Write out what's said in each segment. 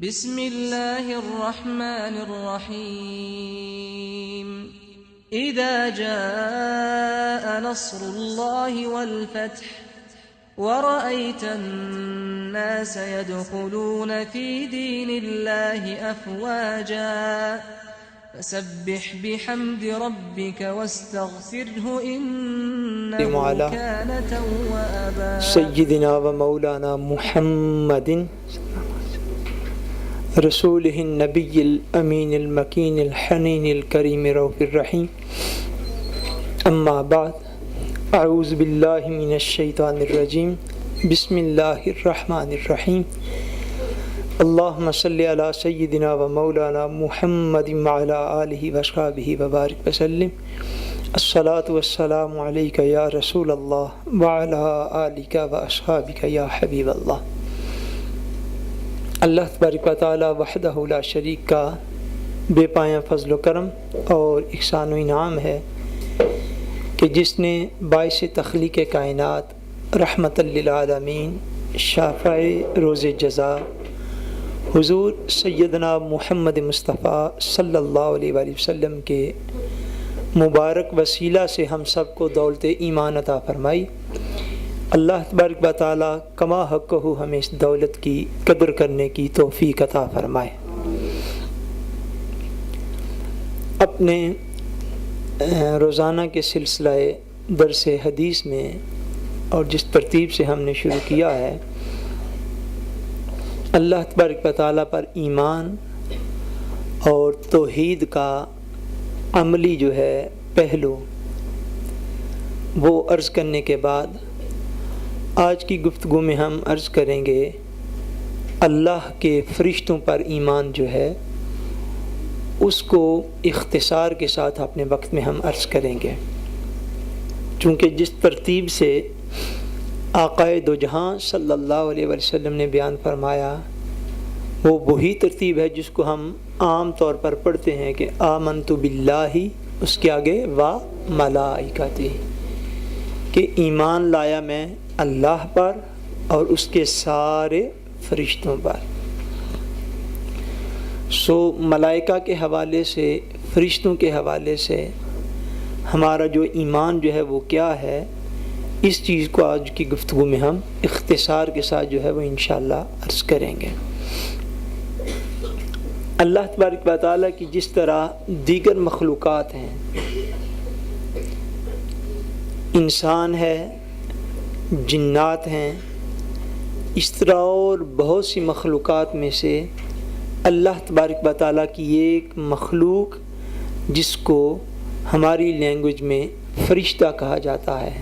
بسم الله الرحمن الرحيم إذا جاء نصر الله والفتح ورأيت الناس يدخلون في دين الله أفواجا فسبح بحمد ربك واستغفره إنه كان توابا. سيدنا ومولانا محمد رسوله النبي الأمين المكين الحنين الكريم رؤوف الرحيم. أما بعد، أعوذ بالله من الشيطان الرجيم. بسم الله الرحمن الرحيم. اللهم صل على سيدنا ومولانا محمد وعلى آله وصحبه وبارك وسلم. الصلاة والسلام عليك يا رسول الله وعلى آلك وأصحابك يا حبيب الله. اللہ تبارک و تعالی وحدہ لا شریک کا بے پایاں فضل و کرم اور احسان و انعام ہے کہ جس نے باعث تخلیق کائنات رحمت للعالمین شافع روز جزا حضور سیدنا محمد مصطفیٰ صلی اللہ علیہ وآلہ وسلم کے مبارک وسیلہ سے ہم سب کو دولت ایمان عطا فرمائی. اللہ تبارک و تعالی کما حق ہو ہمیں اس دولت کی قدر کرنے کی توفیق عطا فرمائے. اپنے روزانہ کے سلسلہ درس حدیث میں اور جس ترتیب سے ہم نے شروع کیا ہے، اللہ تبارک و تعالی پر ایمان اور توحید کا عملی جو ہے پہلو وہ عرض کرنے کے بعد آج کی گفتگو میں ہم عرض کریں گے اللہ کے فرشتوں پر ایمان جو ہے اس کو اختصار کے ساتھ اپنے وقت میں ہم عرض کریں گے، چونکہ جس ترتیب سے آقائے دو جہاں صلی اللہ علیہ وسلم نے بیان فرمایا وہ وہی ترتیب ہے جس کو ہم عام طور پر پڑھتے ہیں کہ آمنت باللہ، اس کے آگے و ملائکتہ، کہ ایمان لایا میں اللہ پر اور اس کے سارے فرشتوں پر. ملائکہ کے حوالے سے، فرشتوں کے حوالے سے ہمارا جو ایمان جو ہے وہ کیا ہے، اس چیز کو آج کی گفتگو میں ہم اختصار کے ساتھ جو ہے وہ انشاءاللہ عرض کریں گے. اللہ تبارک و تعالیٰ کی جس طرح دیگر مخلوقات ہیں، انسان ہے، جنات ہیں، اس طرح اور بہت سی مخلوقات میں سے اللہ تبارک و تعالیٰ کی ایک مخلوق جس کو ہماری لینگویج میں فرشتہ کہا جاتا ہے،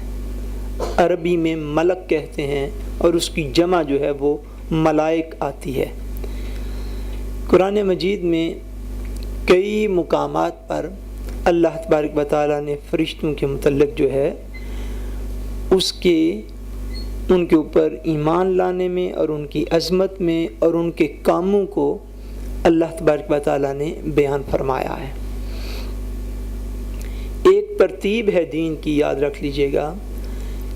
عربی میں ملک کہتے ہیں، اور اس کی جمع جو ہے وہ ملائک آتی ہے. قرآن مجید میں کئی مقامات پر اللہ تبارک و تعالیٰ نے فرشتوں کے متعلق جو ہے ان کے اوپر ایمان لانے میں اور ان کی عظمت میں اور ان کے کاموں کو اللہ تبارک و تعالیٰ نے بیان فرمایا ہے. ایک ترتیب ہے دین کی، یاد رکھ لیجئے گا.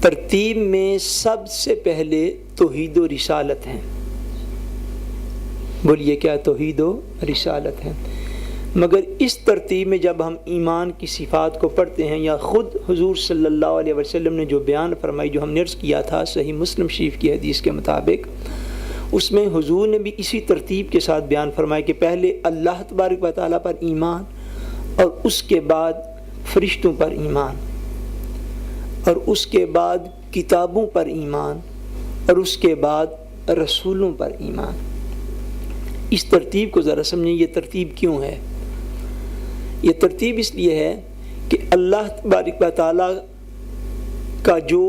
ترتیب میں سب سے پہلے توحید و رسالت ہیں. بولیے کیا؟ توحید و رسالت ہے. مگر اس ترتیب میں جب ہم ایمان کی صفات کو پڑھتے ہیں، یا خود حضور صلی اللہ علیہ وسلم نے جو بیان فرمائی، جو ہم نے عرض کیا تھا صحیح مسلم شریف کی حدیث کے مطابق، اس میں حضور نے بھی اسی ترتیب کے ساتھ بیان فرمایا کہ پہلے اللہ تبارک و تعالیٰ پر ایمان، اور اس کے بعد فرشتوں پر ایمان، اور اس کے بعد کتابوں پر ایمان، اور اس کے بعد رسولوں پر ایمان. اس ترتیب کو ذرا سمجھیں، یہ ترتیب کیوں ہے؟ یہ ترتیب اس لیے ہے کہ اللہ تبارک و تعالیٰ کا جو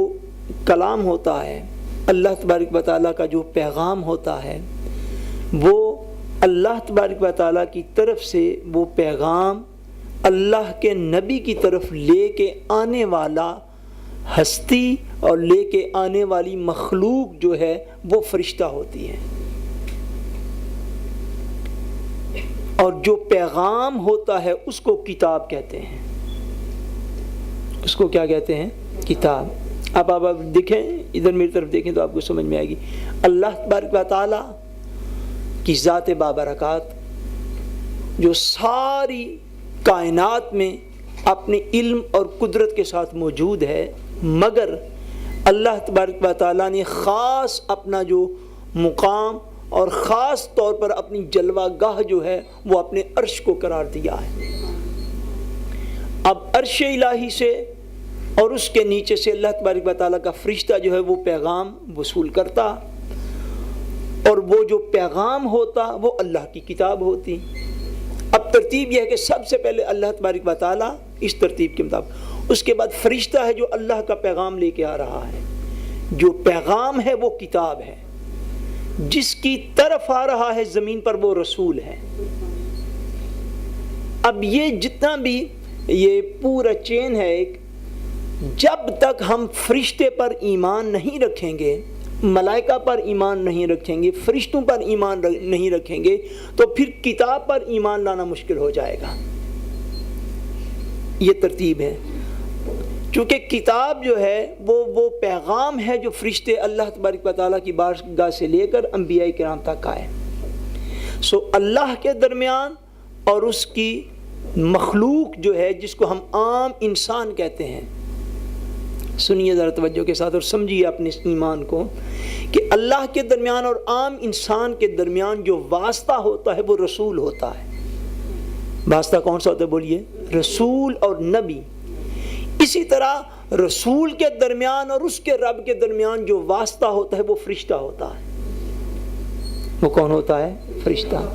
کلام ہوتا ہے، اللہ تبارک و تعالیٰ کا جو پیغام ہوتا ہے، وہ اللہ تبارک و تعالیٰ کی طرف سے وہ پیغام اللہ کے نبی کی طرف لے کے آنے والا ہستی اور لے کے آنے والی مخلوق جو ہے وہ فرشتہ ہوتی ہے. اور جو پیغام ہوتا ہے اس کو کتاب کہتے ہیں. اس کو کیا کہتے ہیں؟ کتاب. اب آپ دیکھیں، ادھر میری طرف دیکھیں تو آپ کو سمجھ میں آئے گی. اللہ تبارک و تعالیٰ کی ذات بابرکات جو ساری کائنات میں اپنے علم اور قدرت کے ساتھ موجود ہے، مگر اللہ تبارک و تعالیٰ نے خاص اپنا جو مقام اور خاص طور پر اپنی جلوہ گاہ جو ہے وہ اپنے عرش کو قرار دیا ہے۔ اب عرش الہی سے اور اس کے نیچے سے اللہ تبارک و تعالیٰ کا فرشتہ جو ہے وہ پیغام وصول کرتا، اور وہ جو پیغام ہوتا وہ اللہ کی کتاب ہوتی۔ اب ترتیب یہ ہے کہ سب سے پہلے اللہ تبارک و تعالیٰ اس ترتیب کے مطابق، اس کے بعد فرشتہ ہے جو اللہ کا پیغام لے کے آ رہا ہے، جو پیغام ہے وہ کتاب ہے، جس کی طرف آ رہا ہے زمین پر وہ رسول ہے۔ اب یہ جتنا بھی یہ پورا چین ہے ایک، جب تک ہم فرشتے پر ایمان نہیں رکھیں گے، ملائکہ پر ایمان نہیں رکھیں گے، فرشتوں پر ایمان نہیں رکھیں گے، تو پھر کتاب پر ایمان لانا مشکل ہو جائے گا۔ یہ ترتیب ہے، چونکہ کتاب جو ہے وہ پیغام ہے جو فرشتے اللہ تبارک و تعالیٰ کی بارگاہ سے لے کر انبیاء کرام تک آئے۔ سو اللہ کے درمیان اور اس کی مخلوق جو ہے جس کو ہم عام انسان کہتے ہیں، سنیے ذرا توجہ کے ساتھ اور سمجھیے اپنے ایمان کو، کہ اللہ کے درمیان اور عام انسان کے درمیان جو واسطہ ہوتا ہے وہ رسول ہوتا ہے۔ واسطہ کون سا ہوتا ہے بولیے؟ رسول اور نبی۔ اسی طرح رسول کے درمیان اور اس کے رب کے درمیان جو واسطہ ہوتا ہے وہ فرشتہ ہوتا ہے۔ وہ کون ہوتا ہے؟ فرشتہ۔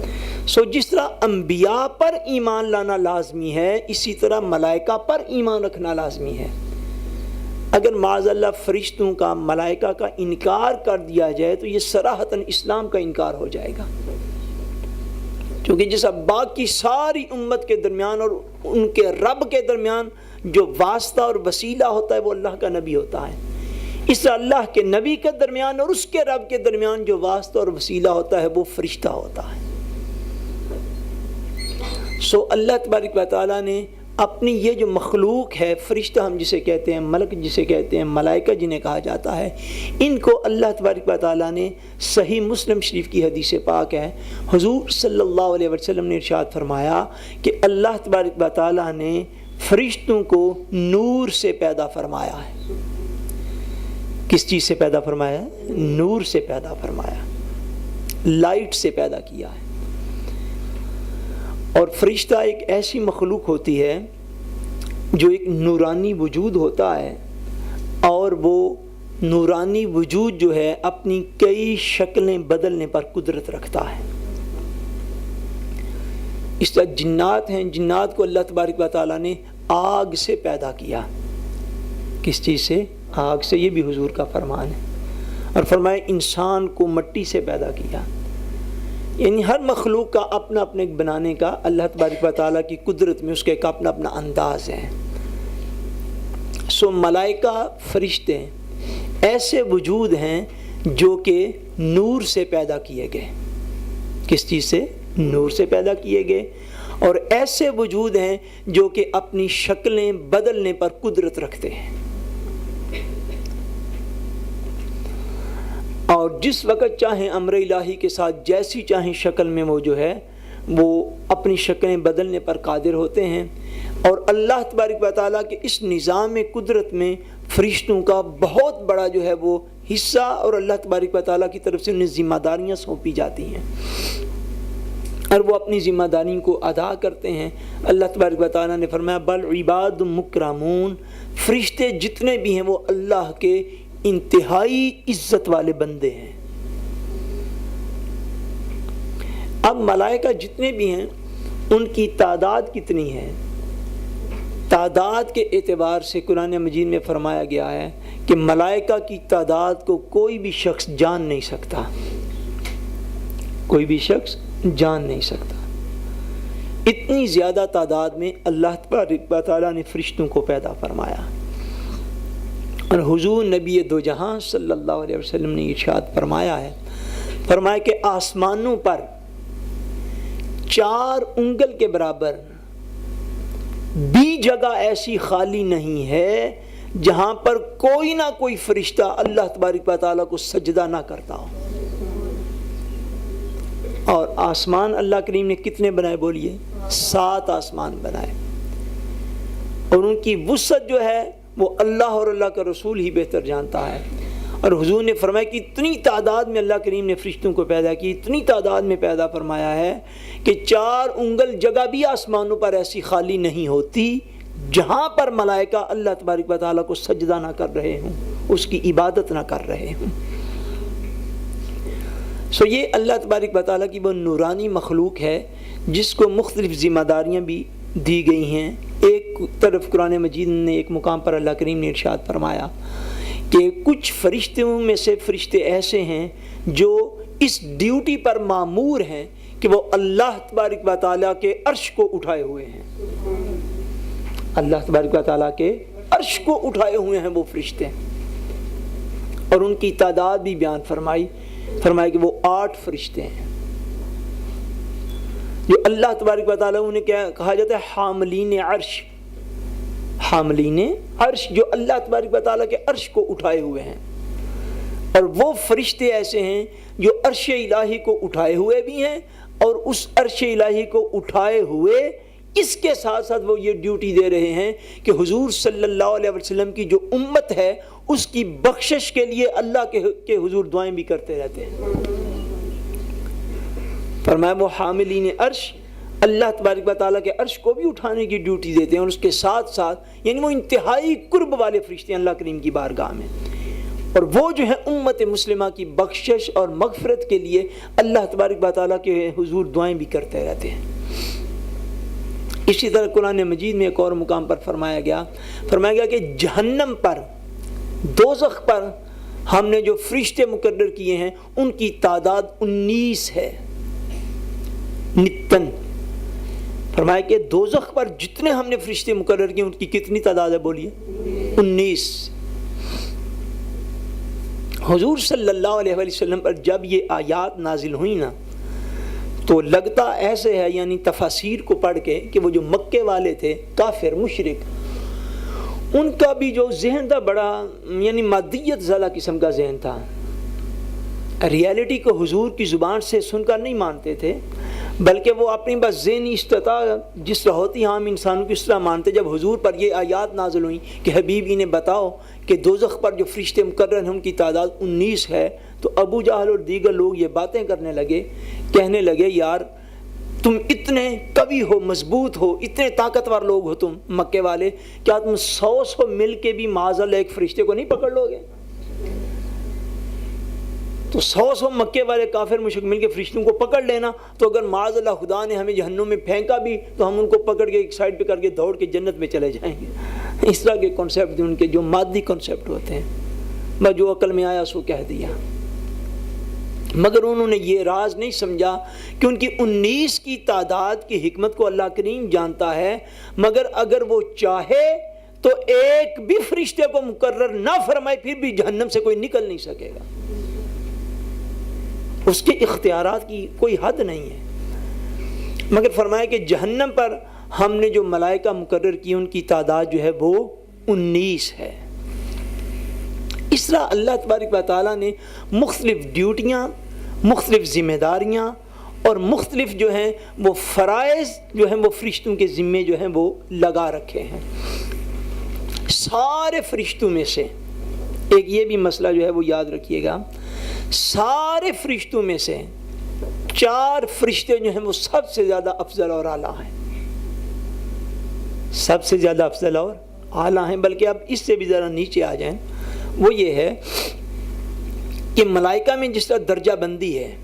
سو جس طرح انبیاء پر ایمان لانا لازمی ہے، اسی طرح ملائکہ پر ایمان رکھنا لازمی ہے۔ اگر معاذ اللہ فرشتوں کا، ملائکہ کا انکار کر دیا جائے تو یہ صراحتاً اسلام کا انکار ہو جائے گا، کیونکہ جیسا باقی ساری امت کے درمیان اور ان کے رب کے درمیان جو واسطہ اور وسیلہ ہوتا ہے وہ اللہ کا نبی ہوتا ہے، اس طرح اللہ کے نبی کے درمیان اور اس کے رب کے درمیان جو واسطہ اور وسیلہ ہوتا ہے وہ فرشتہ ہوتا ہے۔ سو اللہ تبارک و تعالیٰ نے اپنی یہ جو مخلوق ہے، فرشتہ ہم جسے کہتے ہیں، ملک جسے کہتے ہیں، ملائکہ جنہیں کہا جاتا ہے، ان کو اللہ تبارک و تعالیٰ نے صحیح مسلم شریف کی حدیث پاک ہے، حضور صلی اللہ علیہ وسلم نے ارشاد فرمایا کہ اللہ تبارک و تعالیٰ نے فرشتوں کو نور سے پیدا فرمایا ہے۔ کس چیز سے پیدا فرمایا؟ نور سے پیدا فرمایا، لائٹ سے پیدا کیا ہے۔ اور فرشتہ ایک ایسی مخلوق ہوتی ہے جو ایک نورانی وجود ہوتا ہے، اور وہ نورانی وجود جو ہے اپنی کئی شکلیں بدلنے پر قدرت رکھتا ہے۔ اس طرح جنات ہیں، جنات کو اللہ تبارک و تعالیٰ نے آگ سے پیدا کیا۔ کس چیز سے؟ آگ سے۔ یہ بھی حضور کا فرمان ہے۔ اور فرمایا انسان کو مٹی سے پیدا کیا۔ یعنی ہر مخلوق کا اپنا اپنے بنانے کا اللہ تبارک و تعالیٰ کی قدرت میں اس کا ایک اپنا اپنا انداز ہے۔ سو ملائکہ، فرشتے ایسے وجود ہیں جو کہ نور سے پیدا کیے گئے۔ کس چیز سے؟ نور سے پیدا کیے گئے، اور ایسے وجود ہیں جو کہ اپنی شکلیں بدلنے پر قدرت رکھتے ہیں، اور جس وقت چاہیں امر الہی کے ساتھ جیسی چاہیں شکل میں وہ جو ہے وہ اپنی شکلیں بدلنے پر قادر ہوتے ہیں۔ اور اللہ تبارک و تعالیٰ کے اس نظام قدرت میں فرشتوں کا بہت بڑا جو ہے وہ حصہ، اور اللہ تبارک و تعالیٰ کی طرف سے انہیں ذمہ داریاں سونپی جاتی ہیں، اور وہ اپنی ذمہ داریوں کو ادا کرتے ہیں۔ اللہ تبارک و تعالیٰ نے فرمایا بل عباد مکرمون، فرشتے جتنے بھی ہیں وہ اللہ کے انتہائی عزت والے بندے ہیں۔ اب ملائکہ جتنے بھی ہیں ان کی تعداد کتنی ہے؟ تعداد کے اعتبار سے قرآن مجید میں فرمایا گیا ہے کہ ملائکہ کی تعداد کو کوئی بھی شخص جان نہیں سکتا، کوئی بھی شخص جان نہیں سکتا۔ اتنی زیادہ تعداد میں اللہ تبارک و تعالیٰ نے فرشتوں کو پیدا فرمایا۔ اور حضور نبی دو جہاں صلی اللہ علیہ وسلم نے ارشاد فرمایا ہے، فرمایا کہ آسمانوں پر 4 انگل کے برابر بھی جگہ ایسی خالی نہیں ہے جہاں پر کوئی نہ کوئی فرشتہ اللہ تبارک و تعالیٰ کو سجدہ نہ کرتا ہو۔ اور آسمان اللہ کریم نے کتنے بنائے بولیے؟ 7 آسمان بنائے، اور ان کی وسعت جو ہے وہ اللہ اور اللہ کا رسول ہی بہتر جانتا ہے۔ اور حضور نے فرمایا کہ اتنی تعداد میں اللہ کریم نے فرشتوں کو پیدا کی، اتنی تعداد میں پیدا فرمایا ہے کہ 4 انگل جگہ بھی آسمانوں پر ایسی خالی نہیں ہوتی جہاں پر ملائکہ اللہ تبارک و تعالیٰ کو سجدہ نہ کر رہے ہوں، اس کی عبادت نہ کر رہے ہوں۔ یہ اللہ تبارک و تعالیٰ کی وہ نورانی مخلوق ہے جس کو مختلف ذمہ داریاں بھی دی گئی ہیں۔ ایک طرف قرآن مجید نے ایک مقام پر اللہ کریم نے ارشاد فرمایا کہ کچھ فرشتوں میں سے فرشتے ایسے ہیں جو اس ڈیوٹی پر مامور ہیں کہ وہ اللہ تبارک و تعالیٰ کے عرش کو اٹھائے ہوئے ہیں، اللہ تبارک و تعالیٰ کے عرش کو اٹھائے ہوئے ہیں وہ فرشتے، اور ان کی تعداد بھی بیان فرمائی کہ وہ 8 فرشتے ہیں جو اللہ تبارک و تعالیٰ انہیں کیا کہا جاتا ہے؟ حاملین عرش، حاملین عرش، جو اللہ تبارک و تعالیٰ کے عرش کو اٹھائے ہوئے ہیں۔ اور وہ فرشتے ایسے ہیں جو عرش الہی کو اٹھائے ہوئے بھی ہیں، اور اس عرش الہی کو اٹھائے ہوئے اس کے ساتھ ساتھ وہ یہ ڈیوٹی دے رہے ہیں کہ حضور صلی اللہ علیہ وسلم کی جو امت ہے اس کی بخشش کے لیے اللہ کے حضور دعائیں بھی کرتے رہتے ہیں۔ فرمایا وہ حاملین عرش اللہ تبارک و تعالیٰ کے عرش کو بھی اٹھانے کی ڈیوٹی دیتے ہیں، اور اس کے ساتھ ساتھ یعنی وہ انتہائی قرب والے فرشتے ہیں اللہ کریم کی بارگاہ میں، اور وہ جو ہے امت مسلمہ کی بخشش اور مغفرت کے لیے اللہ تبارک و تعالیٰ کے حضور دعائیں بھی کرتے رہتے ہیں۔ اسی طرح قرآن مجید میں ایک اور مقام پر فرمایا گیا کہ جہنم پر، دوزخ پر ہم نے جو فرشتے مقرر کیے ہیں ان کی تعداد 19 ہے، نتن۔ فرمایا کہ دوزخ پر جتنے ہم نے فرشتے مقرر کیے ان کی کتنی تعداد ہے بولیے؟ 19۔ حضور صلی اللہ علیہ وسلم پر جب یہ آیات نازل ہوئی نا تو لگتا ایسے ہے، یعنی تفاسیر کو پڑھ کے، کہ وہ جو مکے والے تھے کافر مشرک، ان کا بھی جو ذہن تھا بڑا یعنی مادیت زدہ قسم کا ذہن تھا، ریالٹی کو حضور کی زبان سے سن کر نہیں مانتے تھے، بلکہ وہ اپنی بس ذہنی استطاعت جس طرح ہوتی عام انسانوں کی اس طرح مانتے۔ جب حضور پر یہ آیات نازل ہوئیں کہ حبیب انہیں بتاؤ کہ دوزخ پر جو فرشتے مقرر ہیں ان کی تعداد 19 ہے، تو ابو جہل اور دیگر لوگ یہ باتیں کرنے لگے، کہنے لگے یار تم اتنے قوی ہو، مضبوط ہو، اتنے طاقتور لوگ ہو تم مکے والے، کیا تم 100 مل کے بھی معاذ اللہ ایک فرشتے کو نہیں پکڑ لو گے؟ تو 100 مکے والے کافر مشرک مل کے فرشتوں کو پکڑ لینا، تو اگر معاذ اللہ خدا نے ہمیں جہنم میں پھینکا بھی تو ہم ان کو پکڑ کے ایک سائڈ پہ کر کے دوڑ کے جنت میں چلے جائیں گے۔ اس طرح کے کنسیپٹ ان کے جو مادی کنسیپٹ ہوتے ہیں، میں جو عقل میں آیا سو کہہ دیا، مگر انہوں نے یہ راز نہیں سمجھا کہ ان کی 19 کی تعداد کی حکمت کو اللہ کریم جانتا ہے، مگر اگر وہ چاہے تو ایک بھی فرشتے کو مقرر نہ فرمائے پھر بھی جہنم سے کوئی نکل نہیں سکے گا، اس کے اختیارات کی کوئی حد نہیں ہے۔ مگر فرمایا کہ جہنم پر ہم نے جو ملائکہ مقرر کی ان کی تعداد جو ہے وہ 19 ہے۔ اس طرح اللہ تبارک و تعالیٰ نے مختلف ڈیوٹیاں، مختلف ذمہ داریاں اور مختلف جو ہیں وہ فرائض جو ہیں وہ فرشتوں کے ذمے جو ہیں وہ لگا رکھے ہیں۔ سارے فرشتوں میں سے ایک یہ بھی مسئلہ جو ہے وہ یاد رکھیے گا، سارے فرشتوں میں سے 4 فرشتے جو ہیں وہ سب سے زیادہ افضل اور اعلیٰ ہیں، سب سے زیادہ افضل اور اعلیٰ ہیں، بلکہ اب اس سے بھی ذرا نیچے آ جائیں۔ وہ یہ ہے کہ ملائکہ میں جس طرح درجہ بندی ہے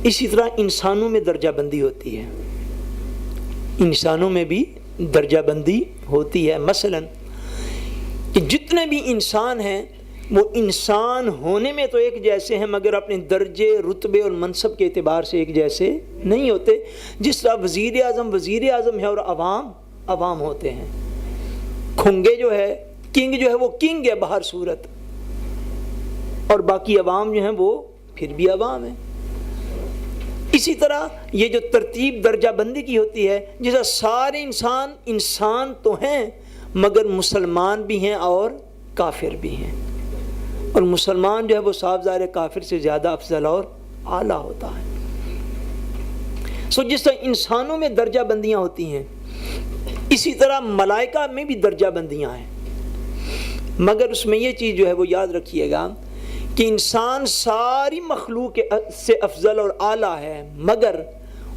اسی طرح انسانوں میں درجہ بندی ہوتی ہے، انسانوں میں بھی درجہ بندی ہوتی ہے۔ مثلا کہ جتنے بھی انسان ہیں وہ انسان ہونے میں تو ایک جیسے ہیں مگر اپنے درجے، رتبے اور منصب کے اعتبار سے ایک جیسے نہیں ہوتے۔ جس طرح وزیر اعظم ہے اور عوام ہوتے ہیں، کھنگے جو ہے کنگ جو ہے وہ کنگ ہے باہر صورت، اور باقی عوام جو ہیں وہ پھر بھی عوام ہیں۔ اسی طرح یہ جو ترتیب درجہ بندی کی ہوتی ہے، جیسا سارے انسان تو ہیں مگر مسلمان بھی ہیں اور کافر بھی ہیں، اور مسلمان جو ہے وہ صاف ظاہر کافر سے زیادہ افضل اور اعلیٰ ہوتا ہے۔ جس طرح انسانوں میں درجہ بندیاں ہوتی ہیں اسی طرح ملائکہ میں بھی درجہ بندیاں ہیں، مگر اس میں یہ چیز جو ہے وہ یاد رکھیے گا کہ انسان ساری مخلوق سے افضل اور اعلیٰ ہے، مگر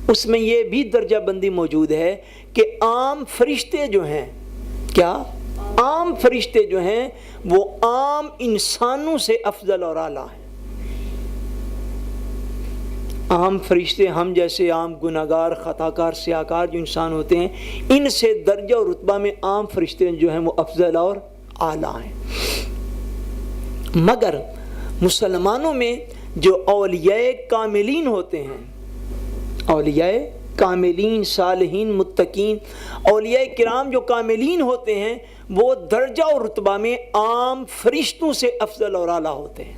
اس میں یہ بھی درجہ بندی موجود ہے کہ عام فرشتے جو ہیں، کیا عام فرشتے جو ہیں وہ عام انسانوں سے افضل اور اعلیٰ ہیں۔ عام فرشتے ہم جیسے عام گناہگار خطاکار سیاکار جو انسان ہوتے ہیں، ان سے درجہ اور رتبہ میں عام فرشتے جو ہیں وہ افضل اور اعلیٰ ہیں۔ مگر مسلمانوں میں جو اولیاء کاملین ہوتے ہیں، اولیاء کاملین صالحین متقین، اولیاء کرام جو کاملین ہوتے ہیں وہ درجہ اور رتبہ میں عام فرشتوں سے افضل اور اعلیٰ ہوتے ہیں۔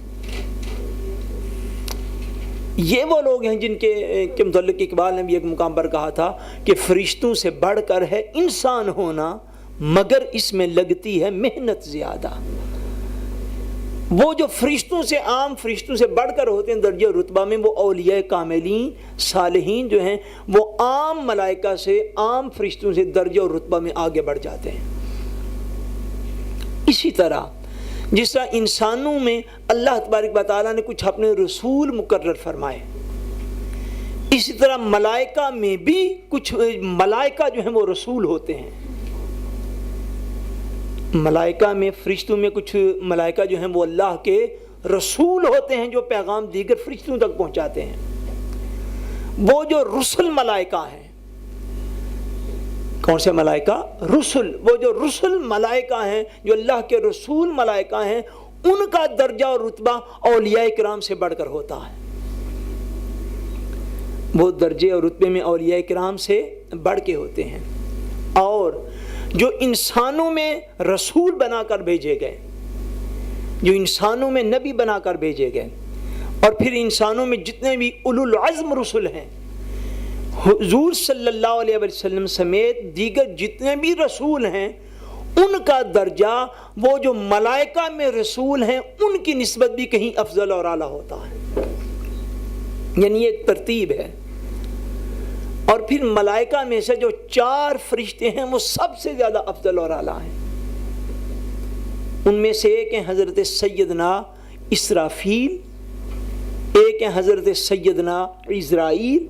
یہ وہ لوگ ہیں جن کے متعلق اقبال نے بھی ایک مقام پر کہا تھا کہ فرشتوں سے بڑھ کر ہے انسان ہونا، مگر اس میں لگتی ہے محنت زیادہ۔ وہ جو فرشتوں سے عام فرشتوں سے بڑھ کر ہوتے ہیں درجہ رتبہ میں، وہ اولیاء کاملین صالحین جو ہیں وہ عام ملائکہ سے عام فرشتوں سے درجہ اور رتبہ میں آگے بڑھ جاتے ہیں۔ اسی طرح جس طرح انسانوں میں اللہ تبارک و تعالیٰ نے کچھ اپنے رسول مقرر فرمائے، اسی طرح ملائکہ میں بھی کچھ ملائکہ جو ہیں وہ رسول ہوتے ہیں۔ ملائکہ میں فرشتوں میں کچھ ملائکہ جو ہیں وہ اللہ کے رسول ہوتے ہیں جو پیغام دیگر فرشتوں تک پہنچاتے ہیں۔ وہ جو رسل ملائکہ ہیں، کون سے ملائکہ؟ رسل۔ وہ جو رسل ملائکہ ہیں جو اللہ کے رسول ملائکہ ہیں، ان کا درجہ اور رتبہ اولیاء کرام سے بڑھ کر ہوتا ہے۔ وہ درجے اور رتبے میں اولیاء کرام سے بڑھ کے ہوتے ہیں۔ اور جو انسانوں میں رسول بنا کر بھیجے گئے، جو انسانوں میں نبی بنا کر بھیجے گئے، اور پھر انسانوں میں جتنے بھی اولو العزم رسل ہیں، حضور صلی اللہ علیہ وسلم سمیت دیگر جتنے بھی رسول ہیں، ان کا درجہ وہ جو ملائکہ میں رسول ہیں ان کی نسبت بھی کہیں افضل اور اعلیٰ ہوتا ہے۔ یعنی ایک ترتیب ہے۔ اور پھر ملائکہ میں سے جو 4 فرشتے ہیں وہ سب سے زیادہ افضل اور اعلیٰ ہیں۔ ان میں سے ایک ہیں حضرت سیدنا اسرافیل، ایک ہیں حضرت سیدنا عزرائیل،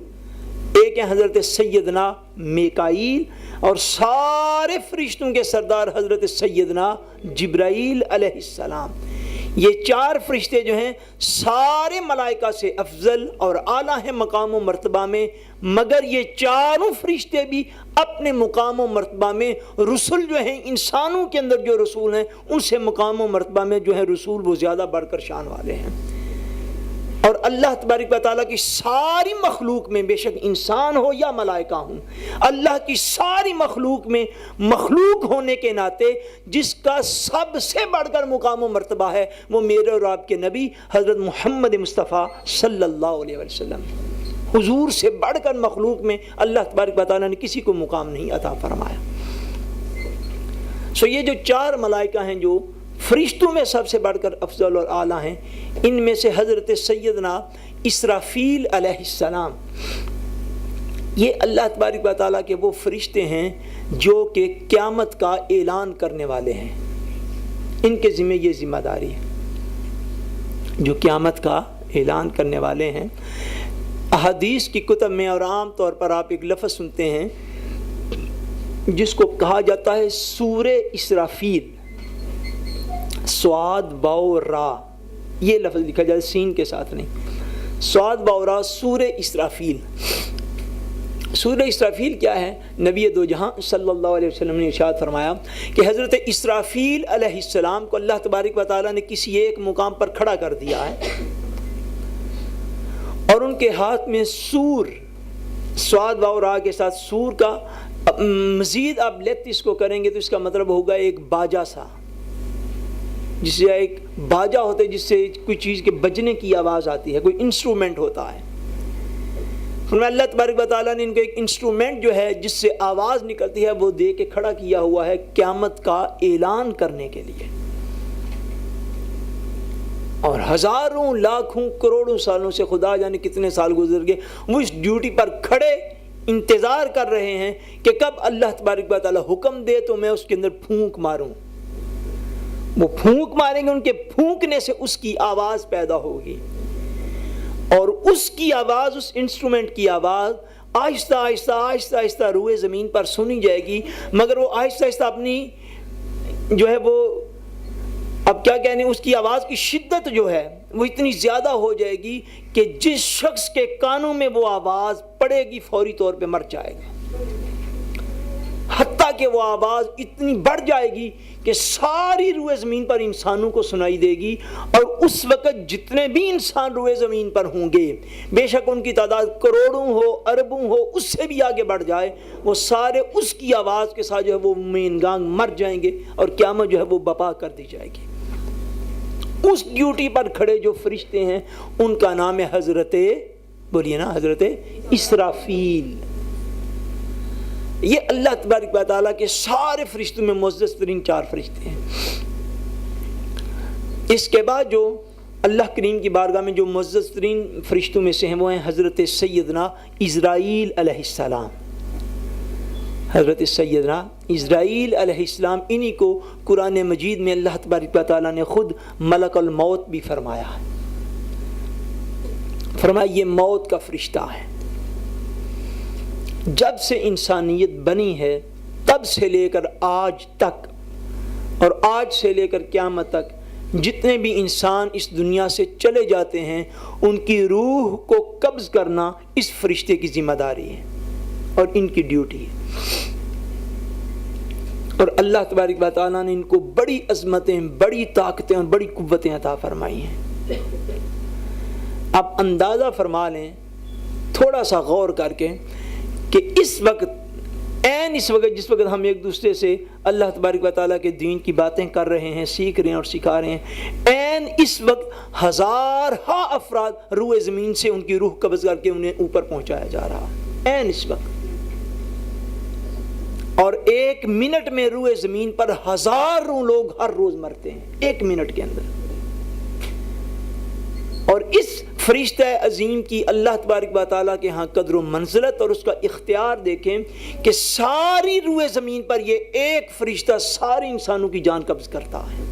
ایک ہیں حضرت سیدنا میکائیل، اور سارے فرشتوں کے سردار حضرت سیدنا جبرائیل علیہ السلام۔ یہ 4 فرشتے جو ہیں سارے ملائکہ سے افضل اور اعلیٰ ہیں مقام و مرتبہ میں، مگر یہ 4 فرشتے بھی اپنے مقام و مرتبہ میں رسول جو ہیں، انسانوں کے اندر جو رسول ہیں ان سے مقام و مرتبہ میں جو ہے رسول وہ زیادہ بڑھ کر شان والے ہیں۔ اور اللہ تبارک و تعالیٰ کی ساری مخلوق میں، بے شک انسان ہو یا ملائکہ ہوں، اللہ کی ساری مخلوق میں مخلوق ہونے کے ناطے جس کا سب سے بڑھ کر مقام و مرتبہ ہے وہ میرے اور آپ کے نبی حضرت محمد مصطفیٰ صلی اللہ علیہ وسلم۔ حضور سے بڑھ کر مخلوق میں اللہ تبارک و تعالیٰ نے کسی کو مقام نہیں عطا فرمایا۔ یہ جو 4 ملائکہ ہیں جو فرشتوں میں سب سے بڑھ کر افضل اور اعلیٰ ہیں، ان میں سے حضرت سیدنا اسرافیل علیہ السلام، یہ اللہ تبارک و تعالیٰ کے وہ فرشتے ہیں جو کہ قیامت کا اعلان کرنے والے ہیں۔ ان کے ذمہ یہ ذمہ داری ہے جو قیامت کا اعلان کرنے والے ہیں۔ احادیث کی کتب میں اور عام طور پر آپ ایک لفظ سنتے ہیں جس کو کہا جاتا ہے سورہ اسرافیل، سواد باو را، یہ لفظ لکھا جاتا ہے سین کے ساتھ نہیں، سواد باو را، سورہ اسرافیل۔ سورہ اسرافیل کیا ہے؟ نبی دو جہاں صلی اللہ علیہ وسلم نے ارشاد فرمایا کہ حضرت اسرافیل علیہ السلام کو اللہ تبارک و تعالیٰ نے کسی ایک مقام پر کھڑا کر دیا ہے، اور ان کے ہاتھ میں سور، سواد باو را کے ساتھ سور کا مزید آپ لیت اس کو کریں گے تو اس کا مطلب ہوگا ایک باجا سا، جس سے ایک باجا ہوتا ہے جس سے کوئی چیز کے بجنے کی آواز آتی ہے، کوئی انسٹرومنٹ ہوتا ہے۔ اللہ تبارک و تعالیٰ نے ان کو ایک انسٹرومنٹ جو ہے جس سے آواز نکلتی ہے وہ دے کے کھڑا کیا ہوا ہے قیامت کا اعلان کرنے کے لیے۔ اور ہزاروں لاکھوں کروڑوں سالوں سے خدا جانے کتنے سال گزر گئے وہ اس ڈیوٹی پر کھڑے انتظار کر رہے ہیں کہ کب اللہ تبارک و تعالی حکم دے تو میں اس کے اندر پھونک ماروں. وہ پھونک ماریں گے, ان کے پھونکنے سے اس کی آواز پیدا ہوگی, اور اس کی آواز, اس انسٹرومنٹ کی آواز آہستہ آہستہ آہستہ آہستہ روئے زمین پر سنی جائے گی, مگر وہ آہستہ آہستہ اپنی جو ہے وہ اب کیا کہنے اس کی آواز کی شدت جو ہے وہ اتنی زیادہ ہو جائے گی کہ جس شخص کے کانوں میں وہ آواز پڑے گی فوری طور پہ مر جائے گا, حتیٰ کہ وہ آواز اتنی بڑھ جائے گی کہ ساری روئے زمین پر انسانوں کو سنائی دے گی, اور اس وقت جتنے بھی انسان روئے زمین پر ہوں گے, بے شک ان کی تعداد کروڑوں ہو اربوں ہو اس سے بھی آگے بڑھ جائے, وہ سارے اس کی آواز کے ساتھ جو ہے وہ مین گانگ مر جائیں گے, اور قیامت جو ہے وہ برپا کر دی جائے گی. اس ڈیوٹی پر کھڑے جو فرشتے ہیں ان کا نام ہے حضرت, بولیے نا, حضرت اسرافیل. یہ اللہ تبارک و تعالیٰ کے سارے فرشتوں میں معزز ترین 4 فرشتے ہیں. اس کے بعد جو اللہ کریم کی بارگاہ میں جو معزز ترین فرشتوں میں سے ہیں وہ ہیں حضرت سیدنا اسرائیل علیہ السلام. حضرت سیدنا اسرائیل علیہ السلام, انہی کو قرآن مجید میں اللہ تبارک و تعالیٰ نے خود ملک الموت بھی فرمایا ہے. فرمایا یہ موت کا فرشتہ ہے. جب سے انسانیت بنی ہے تب سے لے کر آج تک, اور آج سے لے کر قیامت تک جتنے بھی انسان اس دنیا سے چلے جاتے ہیں ان کی روح کو قبض کرنا اس فرشتے کی ذمہ داری ہے اور ان کی ڈیوٹی ہے. اور اللہ تبارک و تعالیٰ نے ان کو بڑی عظمتیں, بڑی طاقتیں اور بڑی قوتیں عطا فرمائی ہیں. اب اندازہ فرما لیں تھوڑا سا غور کر کے کہ اس وقت اس وقت جس وقت ہم ایک دوسرے سے اللہ تبارک و تعالیٰ کے دین کی باتیں کر رہے ہیں, سیکھ رہے ہیں اور سکھا رہے ہیں, اس وقت ہزارہ افراد روئے زمین سے ان کی روح قبض کر کے انہیں اوپر پہنچایا جا رہا ہے اس وقت. اور 1 منٹ میں روئے زمین پر ہزاروں لوگ ہر روز مرتے ہیں 1 منٹ کے اندر. اور اس فرشتہ عظیم کی اللہ تبارک و تعالیٰ کے ہاں قدر و منزلت اور اس کا اختیار دیکھیں کہ ساری روئے زمین پر یہ ایک فرشتہ سارے انسانوں کی جان قبض کرتا ہے.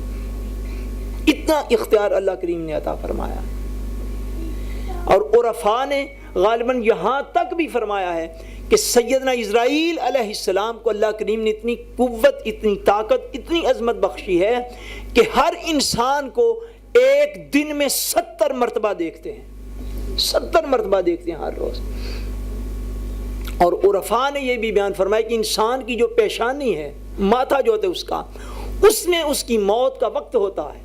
اتنا اختیار اللہ کریم نے عطا فرمایا. اور عرفاء نے غالباً یہاں تک بھی فرمایا ہے کہ سیدنا اسرائیل علیہ السلام کو اللہ کریم نے اتنی قوت, اتنی طاقت, اتنی عظمت بخشی ہے کہ ہر انسان کو ایک دن میں 70 مرتبہ دیکھتے ہیں, 70 مرتبہ دیکھتے ہیں ہر روز. اور عرفاء نے یہ بھی بیان فرمایا کہ انسان کی جو پیشانی ہے, ماتھا جو ہوتا ہے اس کا, اس میں اس کی موت کا وقت ہوتا ہے.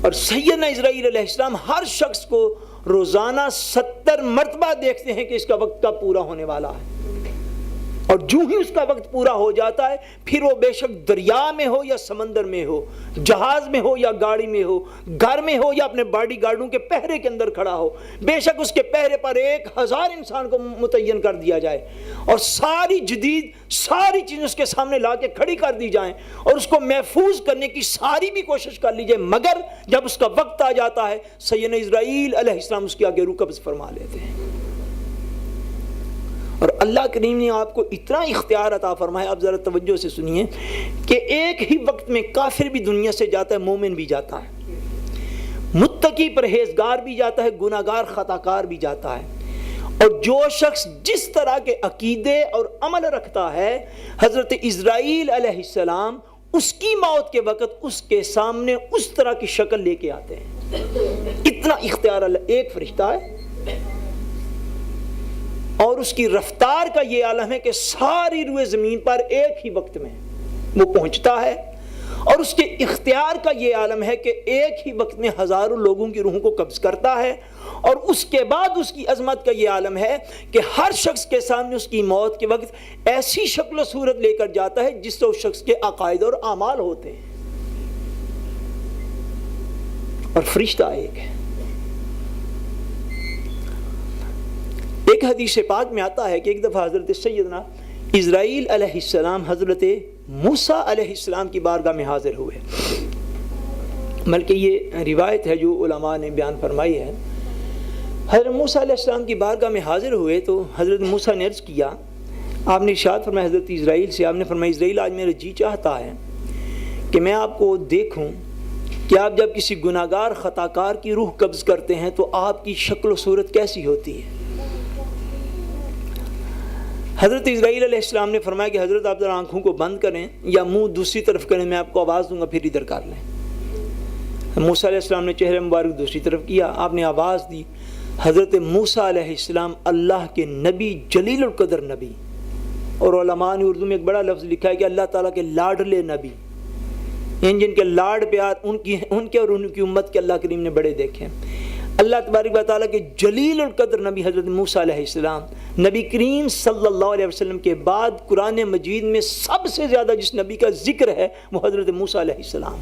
اور سیدنا اسرائیل علیہ السلام ہر شخص کو روزانہ 70 مرتبہ دیکھتے ہیں کہ اس کا وقت کب پورا ہونے والا ہے. اور جو ہی اس کا وقت پورا ہو جاتا ہے پھر وہ بے شک دریا میں ہو یا سمندر میں ہو, جہاز میں ہو یا گاڑی میں ہو, گھر میں ہو یا اپنے باڈی گارڈوں کے پہرے کے اندر کھڑا ہو, بے شک اس کے پہرے پر 1000 انسان کو متعین کر دیا جائے اور ساری جدید ساری چیزیں اس کے سامنے لا کے کھڑی کر دی جائیں اور اس کو محفوظ کرنے کی ساری بھی کوشش کر لی جائے, مگر جب اس کا وقت آ جاتا ہے سیدنا اسرائیل علیہ السلام اس کے آگے روح قبض فرما لیتے ہیں. اور اللہ کریم نے آپ کو اتنا اختیار عطا فرمایا, آپ ذرا توجہ سے سنیے, کہ ایک ہی وقت میں کافر بھی دنیا سے جاتا ہے, مومن بھی جاتا ہے, متقی پرہیزگار بھی جاتا ہے, گناہگار خطاکار بھی جاتا ہے. اور جو شخص جس طرح کے عقیدے اور عمل رکھتا ہے, حضرت اسرائیل علیہ السلام اس کی موت کے وقت اس کے سامنے اس طرح کی شکل لے کے آتے ہیں. اتنا اختیار اللہ, ایک فرشتہ ہے اور اس کی رفتار کا یہ عالم ہے کہ ساری روئے زمین پر ایک ہی وقت میں وہ پہنچتا ہے, اور اس کے اختیار کا یہ عالم ہے کہ ایک ہی وقت میں ہزاروں لوگوں کی روحوں کو قبض کرتا ہے. اور اس کے بعد اس کی عظمت کا یہ عالم ہے کہ ہر شخص کے سامنے اس کی موت کے وقت ایسی شکل و صورت لے کر جاتا ہے جس سے اس شخص کے عقائد اور اعمال ہوتے ہیں. اور فرشتہ ایک ہے. ایک حدیث پاک میں آتا ہے کہ ایک دفعہ حضرت سیدنا اسرائیل علیہ السلام حضرت موسیٰ علیہ السلام کی بارگاہ میں حاضر ہوئے. بلکہ یہ روایت ہے جو علماء نے بیان فرمائی ہے. حضرت موسیٰ علیہ السلام کی بارگاہ میں حاضر ہوئے تو حضرت موسیٰ نے عرض کیا، آپ نے ارشاد فرمایا حضرت اسرائیل سے، آپ نے فرمایا اسرائیل آج میرا جی چاہتا ہے کہ میں آپ کو دیکھوں کہ آپ جب کسی گناہ گار خطا کار کی روح قبض کرتے ہیں تو آپ کی شکل و صورت کیسی ہوتی ہے. حضرت اسرائیل علیہ السلام نے فرمایا کہ حضرت آپ ذرا آنکھوں کو بند کریں یا منہ دوسری طرف کریں، میں آپ کو آواز دوں گا پھر ادھر کر لیں. موسیٰ علیہ السلام نے چہرہ مبارک دوسری طرف کیا، آپ نے آواز دی. حضرت موسیٰ علیہ السلام اللہ کے نبی، جلیل القدر نبی، اور علماء نے اردو میں ایک بڑا لفظ لکھا ہے کہ اللہ تعالیٰ کے لاڈلے نبی، جن کے لاڈ پیار ان کے اور ان کی امت کے اللہ کریم نے بڑے دیکھے. اللہ تبارک و تعالیٰ کے جلیل القدر نبی حضرت موسیٰ علیہ السلام، نبی کریم صلی اللہ علیہ وسلم کے بعد قرآن مجید میں سب سے زیادہ جس نبی کا ذکر ہے وہ حضرت موسیٰ علیہ السلام.